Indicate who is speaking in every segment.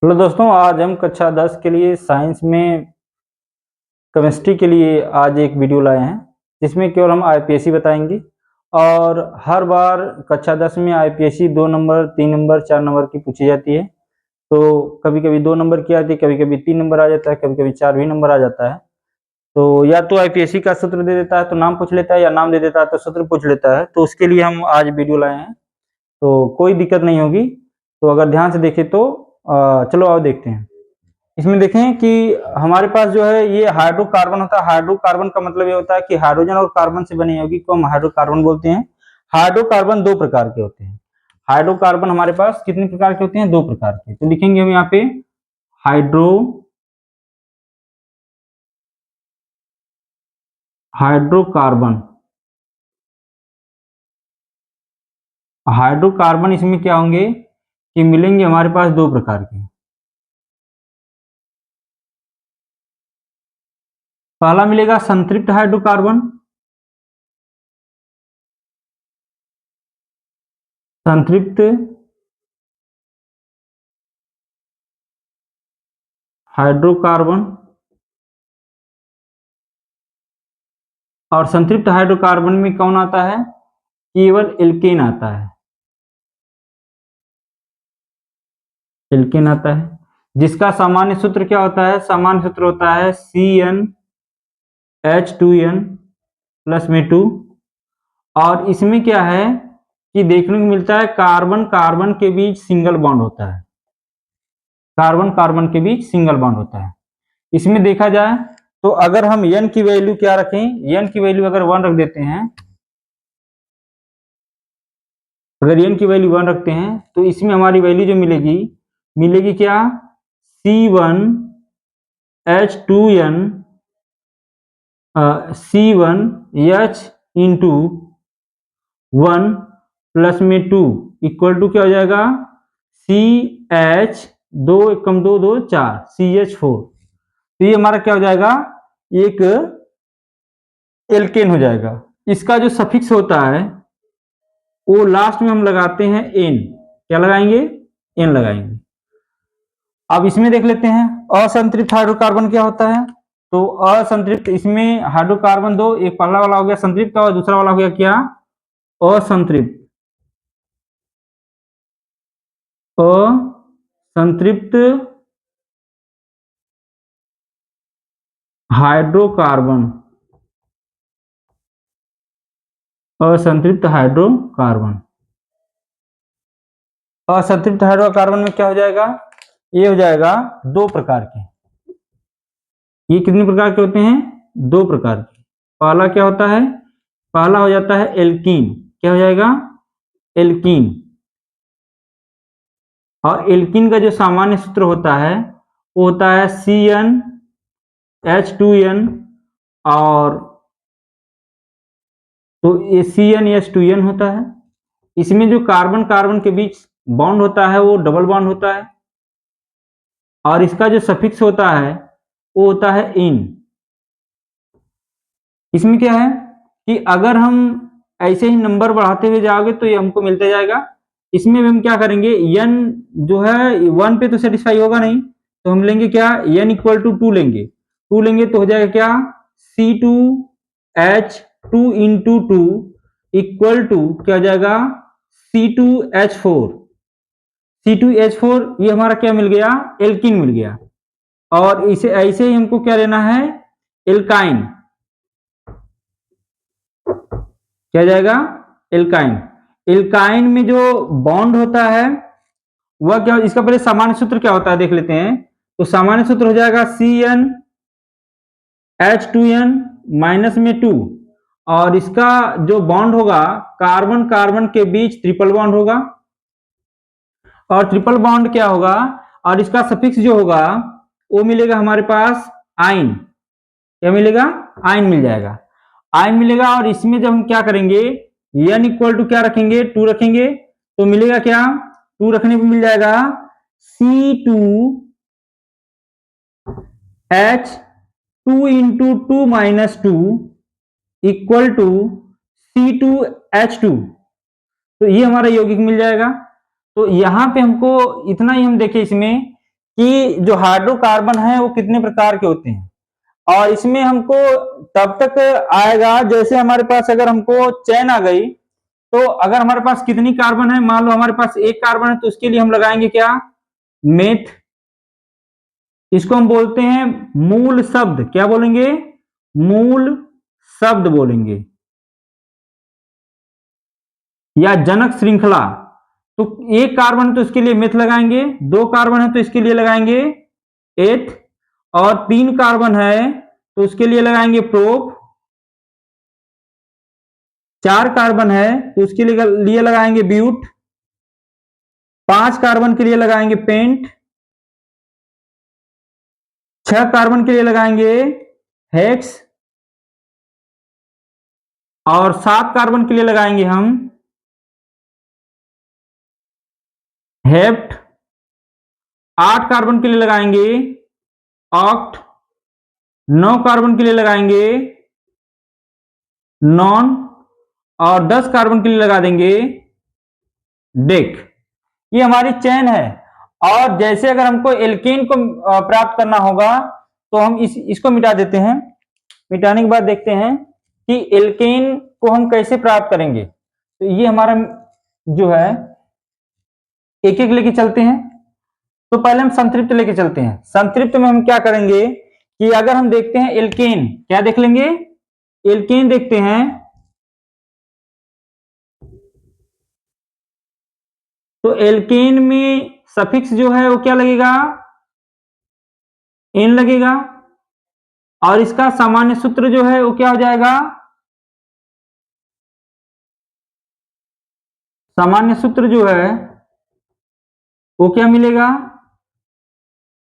Speaker 1: Hello दोस्तों, आज हम कक्षा 10 के लिए साइंस में केमिस्ट्री के लिए आज एक वीडियो लाए हैं जिसमें केवल हम आईपीएससी बताएंगे। और हर बार कक्षा 10 में आईपीएससी 2 नंबर, 3 नंबर, 4 नंबर की पूछी जाती है। तो कभी कभी 2 नंबर की आती है, कभी कभी 3 नंबर आ जाता है, कभी कभी 4 भी नंबर आ जाता है। तो या तो आईपीएससी का सूत्र दे देता है तो नाम पूछ लेता है, या नाम दे देता है तो सूत्र पूछ लेता है। तो उसके लिए हम आज वीडियो लाए हैं, तो कोई दिक्कत नहीं होगी। तो अगर ध्यान से देखें तो चलो आओ देखते हैं। इसमें देखें कि हमारे पास जो है ये हाइड्रोकार्बन होता है। हाइड्रोकार्बन का मतलब ये होता है कि हाइड्रोजन और कार्बन से बनी यौगिक को हम हाइड्रोकार्बन बोलते हैं। हाइड्रोकार्बन 2 प्रकार के होते हैं। हाइड्रोकार्बन हमारे पास कितने प्रकार के होते हैं? 2 प्रकार के। तो लिखेंगे हम यहाँ पे हाइड्रोकार्बन। हाइड्रोकार्बन इसमें क्या होंगे कि मिलेंगे हमारे पास 2 प्रकार के। पहला मिलेगा संतृप्त हाइड्रोकार्बन। संतृप्त हाइड्रोकार्बन। और संतृप्त हाइड्रोकार्बन में कौन आता है? केवल एल्केन आता है। एल्केन आता है, जिसका सामान्य सूत्र क्या होता है? सामान्य सूत्र होता है CnH2n प्लस में 2। और इसमें क्या है कि देखने को मिलता है कार्बन कार्बन के बीच सिंगल बॉन्ड होता है। कार्बन कार्बन के बीच सिंगल बॉन्ड होता है। इसमें देखा जाए तो अगर हम n की वैल्यू क्या रखें, n की वैल्यू अगर 1 रख देते हैं, अगर n की वैल्यू 1 रखते हैं तो इसमें हमारी वैल्यू जो मिलेगी क्या? C1H2n C1H इंटू 1 प्लस में 2 इक्वल टू क्या हो जाएगा? CH 2 एकम 2 2 4 CH4। तो ये हमारा क्या हो जाएगा? एक एल्केन हो जाएगा। इसका जो सफिक्स होता है वो लास्ट में हम लगाते हैं n। क्या लगाएंगे? n लगाएंगे। अब इसमें देख लेते हैं असंतृप्त हाइड्रोकार्बन क्या होता है। तो असंतृप्त, इसमें हाइड्रोकार्बन 2, एक पहला वाला हो गया संतृप्त और दूसरा वाला हो गया क्या? असंतृप्त। असंतृप्त हाइड्रोकार्बन। असंतृप्त हाइड्रोकार्बन। असंतृप्त हाइड्रोकार्बन में क्या हो जाएगा? ये हो जाएगा 2 प्रकार के। ये कितने प्रकार के होते हैं? 2 प्रकार के। पहला क्या होता है? पहला हो जाता है एल्कीन। क्या हो जाएगा? एल्कीन। और एल्कीन का जो सामान्य सूत्र होता है वो होता है CnH2n। और तो ये CnH2n होता है। इसमें जो कार्बन कार्बन के बीच बॉन्ड होता है वो डबल बॉन्ड होता है। और इसका जो सफिक्स होता है वो होता है इन। इसमें क्या है कि अगर हम ऐसे ही नंबर बढ़ाते हुए जाओगे तो ये हमको मिलता जाएगा। इसमें भी हम क्या करेंगे, n जो है 1 पे तो सेटिस्फाई होगा नहीं, तो हम लेंगे क्या? n इक्वल टू 2 लेंगे। 2 लेंगे तो हो जाएगा क्या? C2H2 इंटू 2 इक्वल टू क्या हो जाएगा? C2H4। C2H4 ये हमारा क्या मिल गया? एल्कीन मिल गया। और इसे ऐसे ही हमको क्या लेना है? एल्काइन। क्या जाएगा? एल्काइन। एल्काइन में जो बॉन्ड होता है वह क्या? इसका पहले सामान्य सूत्र क्या होता है देख लेते हैं। तो सामान्य सूत्र हो जाएगा CnH2n माइनस में 2। और इसका जो बॉन्ड होगा कार्बन कार्बन के बीच ट्रिपल बॉन्ड होगा। और ट्रिपल बॉन्ड क्या होगा? और इसका सफिक्स जो होगा वो मिलेगा हमारे पास आइन। क्या मिलेगा? आइन मिल जाएगा। आइन मिलेगा। और इसमें जब हम क्या करेंगे, n इक्वल टू क्या रखेंगे? 2 रखेंगे तो मिलेगा क्या? 2 रखने पर मिल जाएगा C2H2 into 2 minus 2 equal to C2H2। तो ये हमारा यौगिक मिल जाएगा। तो यहां पे हमको इतना ही हम देखें इसमें कि जो हाइड्रोकार्बन है वो कितने प्रकार के होते हैं, और इसमें हमको तब तक आएगा जैसे हमारे पास अगर हमको चेन आ गई, तो अगर हमारे पास कितनी कार्बन है, मान लो हमारे पास एक कार्बन है, तो उसके लिए हम लगाएंगे क्या, मेथ। इसको हम बोलते हैं मूल शब्द, क्या बोलेंगे, मूल शब्द बोलेंगे, या जनक श्रृंखला। तो एक कार्बन है तो इसके लिए मेथ लगाएंगे, दो कार्बन है तो इसके लिए लगाएंगे एथ, और तीन कार्बन है तो उसके लिए लगाएंगे प्रोप, चार कार्बन है तो उसके लिए लगाएंगे ब्यूट, पांच कार्बन के लिए लगाएंगे पेंट, छह कार्बन के लिए लगाएंगे हेक्स, और सात कार्बन के लिए लगाएंगे हम हेप्ट, आठ कार्बन के लिए लगाएंगे ऑक्ट, नौ कार्बन के लिए लगाएंगे नॉन, और 10 कार्बन के लिए लगा देंगे डेक। ये हमारी चेन है। और जैसे अगर हमको एल्केन को प्राप्त करना होगा तो हम इसको मिटा देते हैं। मिटाने के बाद देखते हैं कि एल्केन को हम कैसे प्राप्त करेंगे। तो ये हमारा जो है एक एक लेके चलते हैं। तो पहले हम संतृप्त लेके चलते हैं। संतृप्त में हम क्या करेंगे कि अगर हम देखते हैं एल्केन, क्या देख लेंगे, एल्केन देखते हैं, तो एल्केन में सफिक्स जो है वो क्या लगेगा, एन लगेगा, और इसका सामान्य सूत्र जो है वो क्या हो जाएगा, सामान्य सूत्र जो है वो क्या मिलेगा,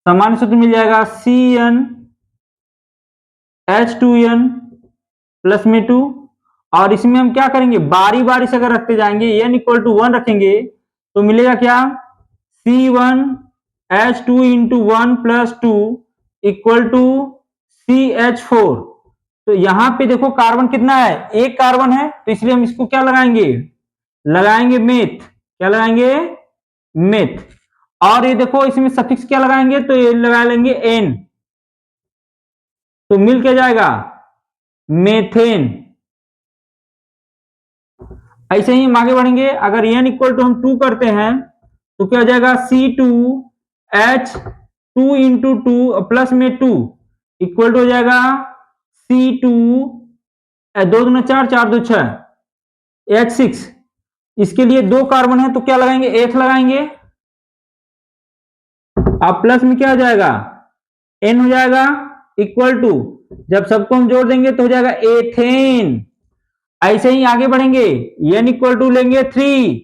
Speaker 1: सामान्य सूत्र मिल जाएगा CnH2n प्लस में 2। और इसमें हम क्या करेंगे, बारी बारी से अगर रखते जाएंगे, n इक्वल टू 1 रखेंगे तो मिलेगा क्या, C1H2 into 1 plus 2 equal to CH4। तो यहां पे देखो कार्बन कितना है, एक कार्बन है, तो इसलिए हम इसको क्या लगाएंगे, लगाएंगे मेथ। क्या लगाएंगे, मेथ। और ये देखो इसमें सफिक्स क्या लगाएंगे, तो ये लगा लेंगे एन, तो मिल के जाएगा मेथेन। ऐसे ही हम आगे बढ़ेंगे। अगर n इक्वल टू हम 2 करते हैं तो क्या हो जाएगा, C2H2 इंटू 2 प्लस में 2 इक्वल टू हो जाएगा C2 दो दूना 4, 4 2 6 H6। इसके लिए दो कार्बन है तो क्या लगाएंगे, एथ लगाएंगे। अब प्लस में क्या हो जाएगा, N हो जाएगा इक्वल टू, जब सबको हम जोड़ देंगे तो हो जाएगा एथेन। ऐसे ही आगे बढ़ेंगे, n इक्वल टू लेंगे 3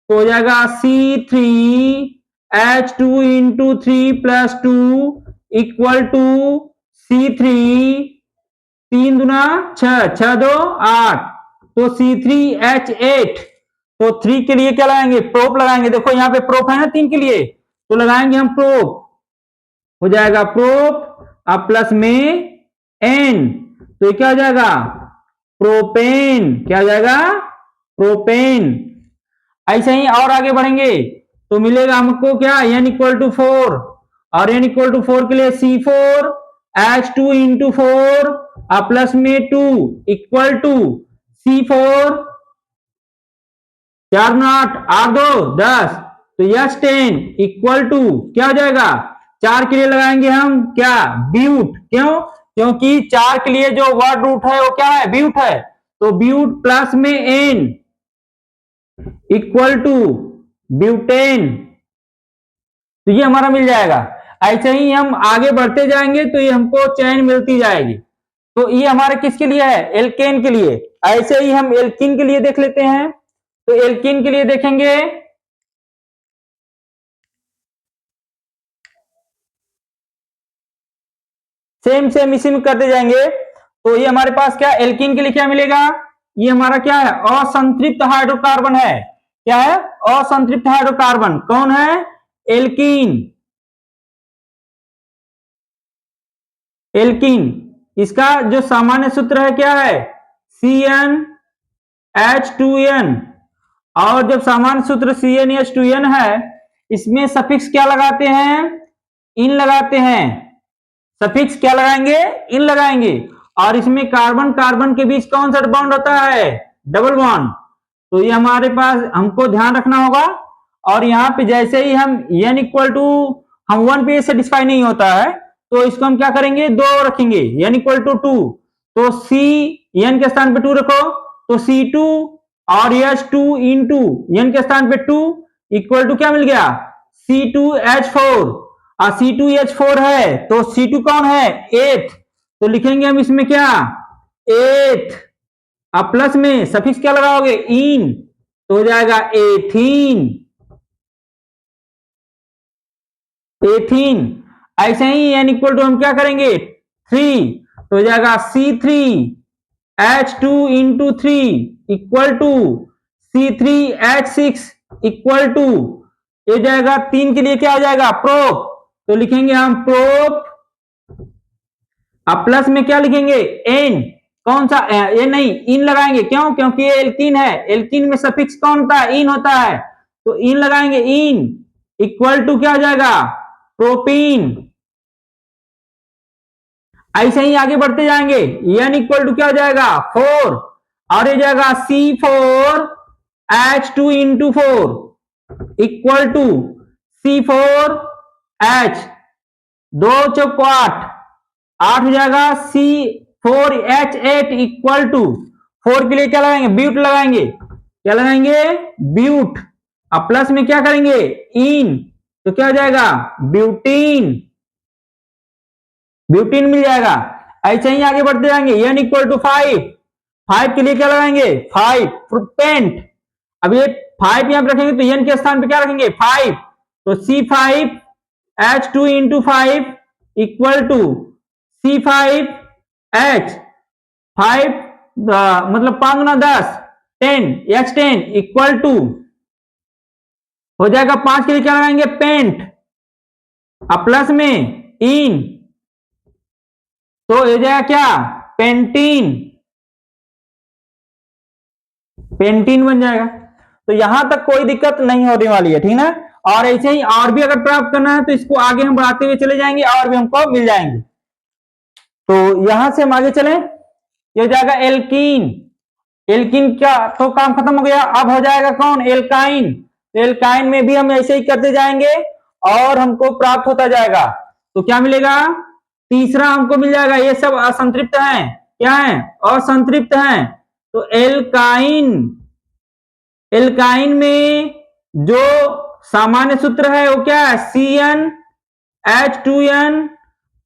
Speaker 1: तो हो जाएगा C3H2 into 3 plus 2 equal to C3 3 दूना 6, 6 2 8, तो C3H8। तो 3 के लिए क्या लगाएंगे, प्रोप लगाएंगे। देखो यहाँ पे प्रोप है ना 3 के लिए, तो लगाएंगे हम प्रोप, हो जाएगा प्रोप, अब प्लस में n, तो क्या हो जाएगा, प्रोपेन। क्या हो जाएगा, प्रोपेन। ऐसे ही और आगे बढ़ेंगे तो मिलेगा हमको क्या, n इक्वल टू 4, और n इक्वल टू 4 के लिए C4H2 इंटू 4 प्लस में 2 इक्वल टू C4 4 8 8 2 10, तो H10 इक्वल टू क्या हो जाएगा, 4 के लिए लगाएंगे हम क्या, ब्यूट। क्यों, क्योंकि 4 के लिए जो वर्ड रूट है वो क्या है, ब्यूट है, तो ब्यूट प्लस में n इक्वल टू ब्यूटेन। तो ये हमारा मिल जाएगा। ऐसे ही हम आगे बढ़ते जाएंगे तो ये हमको चैन मिलती जाएगी। तो ये हमारे किसके लिए है, एल्केन के लिए। ऐसे ही हम एल्कीन के लिए देख लेते हैं। तो एल्कीन के लिए देखेंगे, सेम सेम इसी में करते जाएंगे। तो ये हमारे पास क्या, एल्कीन के लिए क्या मिलेगा, ये हमारा क्या है, असंतृप्त हाइड्रोकार्बन है। क्या है, असंतृप्त हाइड्रोकार्बन। कौन है, एल्कीन। एल्कीन, इसका जो सामान्य सूत्र है क्या है, CnH2n। और जब सामान्य सूत्र CnH2n है, इसमें सफिक्स क्या लगाते हैं, इन लगाते हैं, सफिक्स क्या लगाएंगे, इन लगाएंगे। और इसमें कार्बन कार्बन के बीच कौन सा बॉन्ड होता है, डबल बॉन्ड। तो ये हमारे पास हमको ध्यान रखना होगा। और यहाँ पे जैसे ही हम n इक्वल टू हम 1 पे सेटिस्फाई नहीं होता है तो इसको हम क्या करेंगे, 2 रखेंगे, n इक्वल टू 2। तो C n के स्थान पे 2 रखो, तो C2 और H2 इंटू n के स्थान पे 2 इक्वल टू क्या मिल गया, C2H4। और C2H4 है तो C2 कौन है, 8। तो लिखेंगे हम इसमें क्या, 8। अब प्लस में सफिक्स क्या लगाओगे, इन, तो हो जाएगा एथीन। एथीन। ऐसे ही n इक्वल टू हम क्या करेंगे, 3, तो हो जाएगा C3H2 into 3 equal to C3H6 equal to, ये जाएगा 3 के लिए क्या हो जाएगा, प्रोप। तो लिखेंगे हम प्रोप। अब प्लस में क्या लिखेंगे, n, कौन सा, ये नहीं, इन लगाएंगे, क्यों, क्योंकि ये एल्कीन है, एल्कीन में सफिक्स कौन होता है, इन होता है, तो इन लगाएंगे, इन इक्वल टू क्या हो जाएगा, प्रोपीन। ऐसे ही आगे बढ़ते जाएंगे, n इक्वल टू क्या हो जाएगा, 4, और ये जाएगा C4H2 into 4 equal to C4H, 2 चौको 8 हो जाएगा, C4H8 इक्वल टू, 4 के लिए क्या लगाएंगे, ब्यूट लगाएंगे, क्या लगाएंगे, ब्यूट। अब प्लस में क्या करेंगे, इन, तो क्या हो जाएगा, ब्यूटीन। ब्यूटीन मिल जाएगा। ऐसे ही आगे बढ़ते जाएंगे, n इक्वल टू 5, 5 के लिए क्या लगाएंगे, 5 प्रोपेंट। अब ये 5 यहां पर रखेंगे तो n के स्थान पे क्या रखेंगे, 5, तो C5H2 into 5 equal to C5H, 5 मतलब 5 गुना 10, 10, H10 इक्वल टू, हो जाएगा 5 के लिए क्या लगाएंगे, पेंट। अब प्लस में इन, तो हो जाएगा क्या, पेंटीन। पेंटीन बन जाएगा। तो यहां तक कोई दिक्कत नहीं होने वाली है, ठीक ना। और ऐसे ही और भी अगर प्राप्त करना है तो इसको आगे हम बढ़ाते हुए चले जाएंगे और भी हमको मिल जाएंगे। तो यहां से हम आगे चले, ये हो जाएगा एल्कीन। एल्कीन का तो काम खत्म हो गया, अब हो जाएगा कौन, एल्काइन। तो एल्काइन में भी हम ऐसे ही करते जाएंगे और हमको प्राप्त होता जाएगा। तो क्या मिलेगा, तीसरा हमको मिल जाएगा, ये सब असंतृप्त हैं, क्या है, असंतृप्त हैं। तो एल्काइन, एल्काइन में जो सामान्य सूत्र है वो क्या है, CnH2n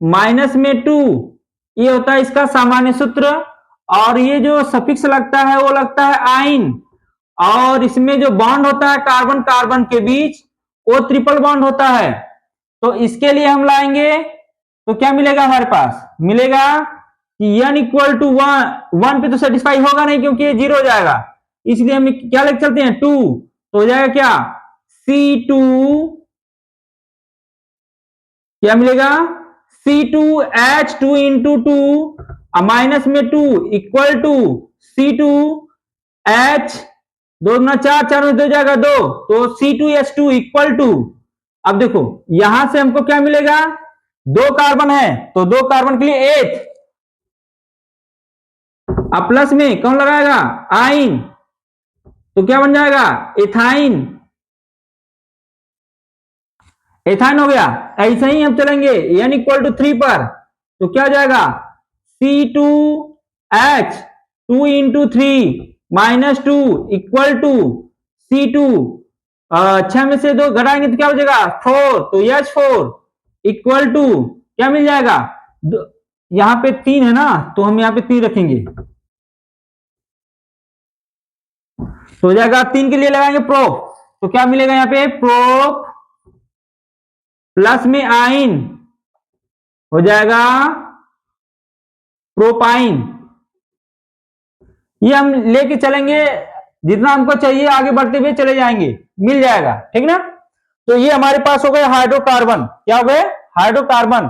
Speaker 1: माइनस में 2, ये होता है इसका सामान्य सूत्र। और ये जो सफिक्स लगता है वो लगता है आइन। और इसमें जो बॉन्ड होता है कार्बन कार्बन के बीच वो ट्रिपल बॉन्ड होता है। तो इसके लिए हम लाएंगे तो क्या मिलेगा हमारे पास, मिलेगा कि n इक्वल टू 1 पे तो सेटिस्फाई होगा नहीं क्योंकि ये 0 हो जाएगा, इसलिए हम क्या लेके चलते हैं, 2। तो हो जाएगा क्या, C2, क्या मिलेगा, C2H2 इंटू 2 माइनस में 2 इक्वल टू C2H, 2 गुना 4, 4 में 2 जाएगा 2, तो C2H2 इक्वल टू, अब देखो यहां से हमको क्या मिलेगा, 2 कार्बन है तो 2 कार्बन के लिए 8। अब प्लस में कौन लगाएगा, आइन, तो क्या बन जाएगा, एथाइन। एथाइन हो गया। ऐसे ही हम चलेंगे n इक्वल टू 3 पर, तो क्या हो जाएगा, C2H 2 into 3 minus 2 equal to C2, 6 में से 2 घटाएंगे तो क्या हो जाएगा, 4, तो H4 इक्वल टू क्या मिल जाएगा, यहां पे 3 है ना तो हम यहां पे 3 रखेंगे, तो हो जाएगा 3 के लिए लगाएंगे प्रोप, तो क्या मिलेगा यहां पे, प्रोप प्लस में आइन हो जाएगा प्रोपाइन। ये हम लेके चलेंगे, जितना हमको चाहिए आगे बढ़ते हुए चले जाएंगे, मिल जाएगा, ठीक ना। तो ये हमारे पास हो गए हाइड्रोकार्बन, क्या हो गए, हाइड्रोकार्बन।